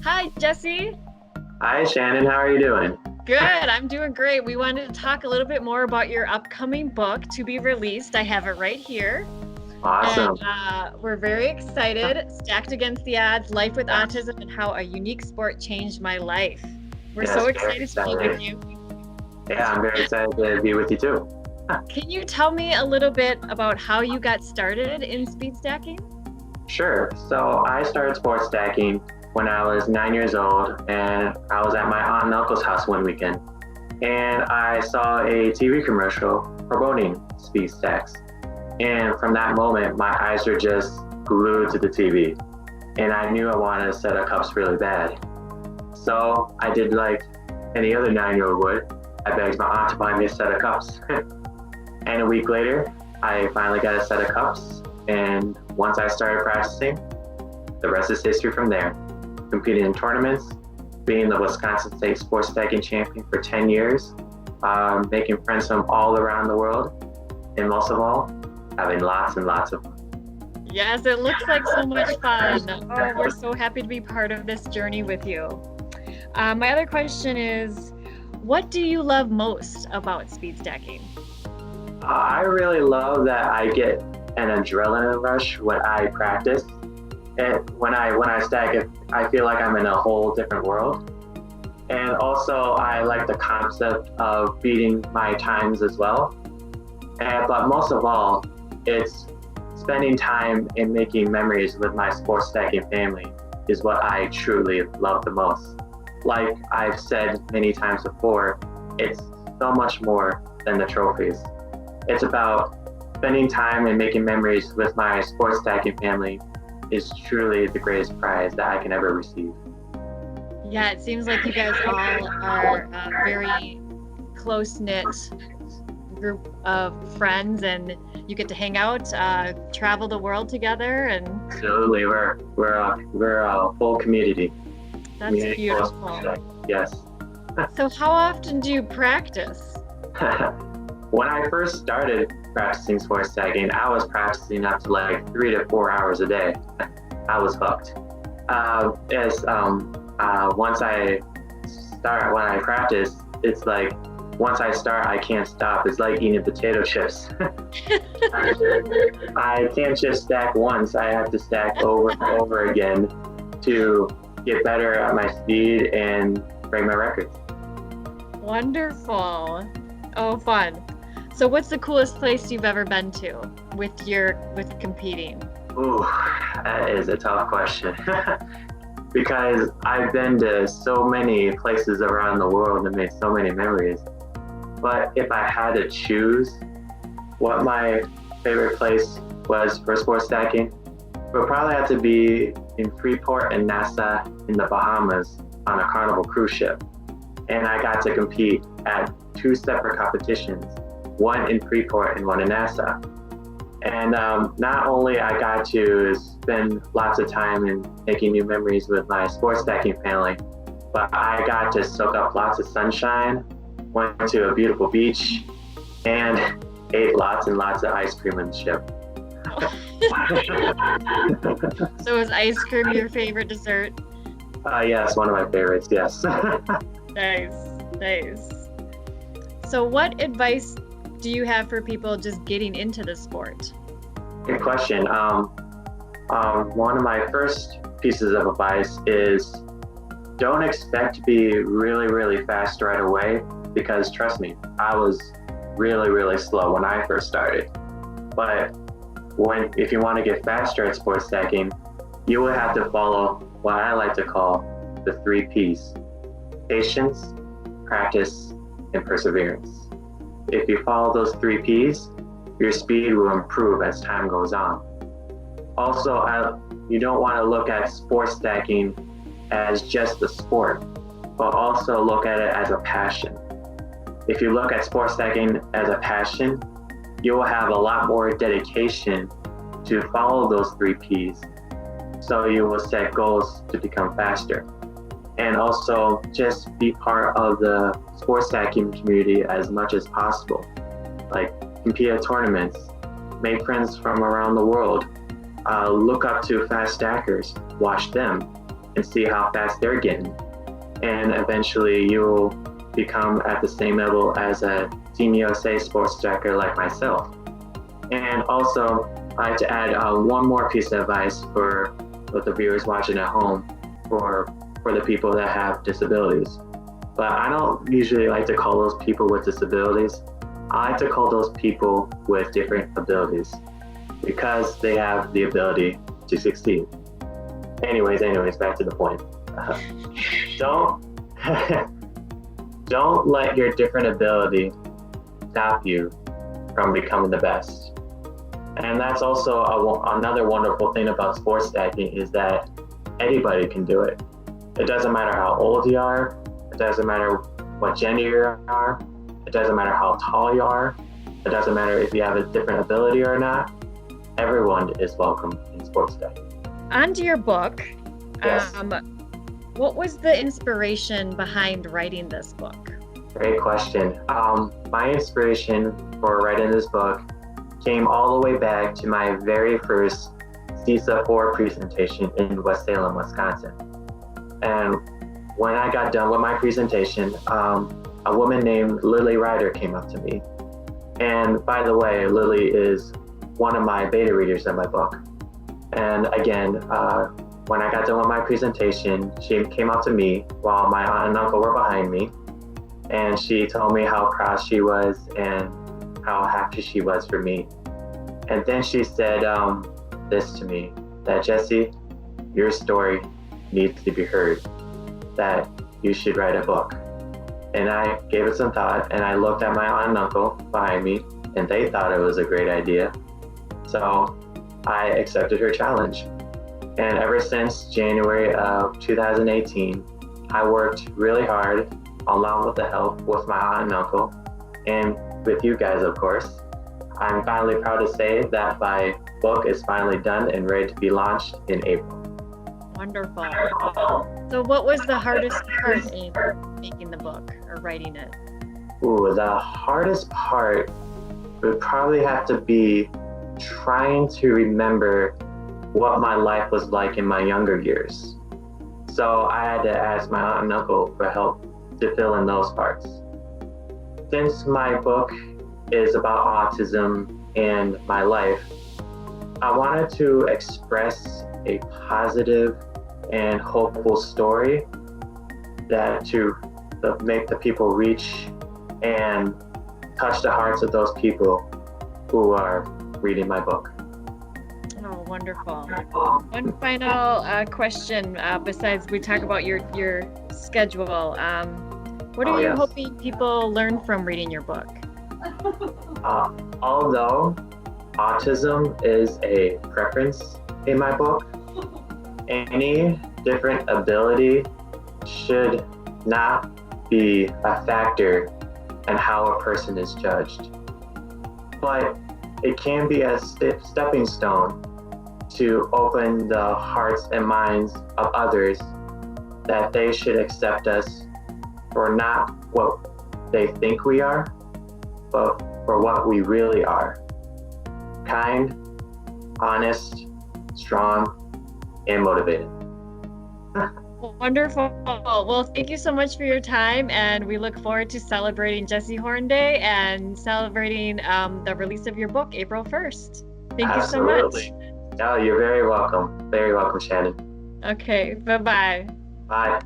Hi, Jesse. Hi, Shannon. How are you doing? Good. I'm doing great. We wanted to talk a little bit more about your upcoming book to be released. I have it right here. And Awesome. we're very excited. Stacked Against the Odds, Life with Autism and How a Unique Sport Changed My Life. We're Yes, so very excited to be with excited. you. Yeah, I'm very excited to be with you too. Can you tell me a little bit about how you got started in speed stacking? Sure. So I started sports stacking when I was 9 years old, and I was at my aunt and uncle's house one weekend, and I saw a TV commercial promoting speed stacks. And from that moment, my eyes were just glued to the TV, and I knew I wanted a set of cups really bad. So I did like any other 9-year-old would. I begged my aunt to buy me a set of cups. And a week later, I finally got a set of cups. And once I started practicing, the rest is history from there. Competing in tournaments, being the Wisconsin State Sports Stacking Champion for 10 years, making friends from all around the world, and most of all, having lots and lots of fun. Yes, it looks like so much fun. Oh, we're so happy to be part of this journey with you. My other question is, what do you love most about speed stacking? I really love that I get an adrenaline rush when I practice. And when I stack it, I feel like I'm in a whole different world. And also, I like the concept of beating my times as well. But most of all, it's spending time and making memories with my sports stacking family is what I truly love the most. Like I've said many times before, it's so much more than the trophies. It's about spending time and making memories with my sports stacking family is truly the greatest prize that I can ever receive. Yeah, it seems like you guys all are a very close-knit group of friends and you get to hang out, travel the world together, and Absolutely, we're a full community. that's Community sports beautiful. stack. Yes. So how often do you practice? When I first started practicing sports stacking, I was practicing up to like 3 to 4 hours a day. I was hooked. As Once I start, when I practice, it's like once I start, I can't stop. It's like eating potato chips. I can't just stack once. I have to stack over and over again to get better at my speed and break my records. Wonderful. Oh, fun. So what's the coolest place you've ever been to with competing? Ooh, that is a tough question. Because I've been to so many places around the world and made so many memories. But if I had to choose what my favorite place was for sports stacking, it would probably have to be in Freeport and Nassau in the Bahamas on a Carnival cruise ship. And I got to compete at two separate competitions, one in Freeport and one in Nassau. And not only I got to spend lots of time in making new memories with my sports stacking family, but I got to soak up lots of sunshine, went to a beautiful beach, and ate lots and lots of ice cream on the ship. So is ice cream your favorite dessert? Yes, one of my favorites, yes. Nice, nice. So what advice do you have for people just getting into the sport? Good question. One of my first pieces of advice is don't expect to be really, really fast right away because trust me, I was really, really slow when I first started. But if you want to get faster at sports stacking, you will have to follow what I like to call the 3 Ps: patience, practice, and perseverance. If you follow those 3 Ps, your speed will improve as time goes on. Also, you don't want to look at sports stacking as just a sport, but also look at it as a passion. If you look at sports stacking as a passion, you will have a lot more dedication to follow those 3 Ps. So you will set goals to become faster. And also just be part of the sports stacking community as much as possible. Like compete at tournaments, make friends from around the world, look up to fast stackers, watch them, and see how fast they're getting. And eventually you'll become at the same level as a Team USA sports striker like myself. And also, I like to add one more piece of advice for the viewers watching at home for the people that have disabilities. But I don't usually like to call those people with disabilities. I like to call those people with different abilities because they have the ability to succeed. Anyways, back to the point. Don't don't let your different ability stop you from becoming the best. And that's also another wonderful thing about sports stacking is that anybody can do it. It doesn't matter how old you are. It doesn't matter what gender you are. It doesn't matter how tall you are. It doesn't matter if you have a different ability or not. Everyone is welcome in sports stacking. On to your book. Yes. What was the inspiration behind writing this book? Great question. My inspiration for writing this book came all the way back to my very first CISA 4 presentation in West Salem, Wisconsin. And when I got done with my presentation, a woman named Lily Ryder came up to me. And by the way, Lily is one of my beta readers in my book. And again, when I got done with my presentation, she came up to me while my aunt and uncle were behind me. And she told me how proud she was and how happy she was for me. And then she said this to me, that Jesse, your story needs to be heard, that you should write a book. And I gave it some thought, and I looked at my aunt and uncle behind me, and they thought it was a great idea. So I accepted her challenge. And ever since January of 2018, I worked really hard, along with the help with my aunt and uncle, and with you guys, of course. I'm finally proud to say that my book is finally done and ready to be launched in April. Wonderful. So what was the hardest part in making the book or writing it? Ooh, the hardest part would probably have to be trying to remember what my life was like in my younger years. So I had to ask my aunt and uncle for help to fill in those parts. Since my book is about autism and my life, I wanted to express a positive and hopeful story that to make the people reach and touch the hearts of those people who are reading my book. Oh, wonderful. One final question besides we talk about your schedule. What are you hoping people learn from reading your book? Although autism is a preference in my book, any different ability should not be a factor in how a person is judged. But it can be a stepping stone to open the hearts and minds of others that they should accept us for not what they think we are, but for what we really are. Kind, honest, strong, and motivated. Wonderful. Well, thank you so much for your time, and we look forward to celebrating Jesse Horn Day and celebrating the release of your book April 1st. Thank you so much. No, you're very welcome. Very welcome, Shannon. Okay, bye-bye. Bye.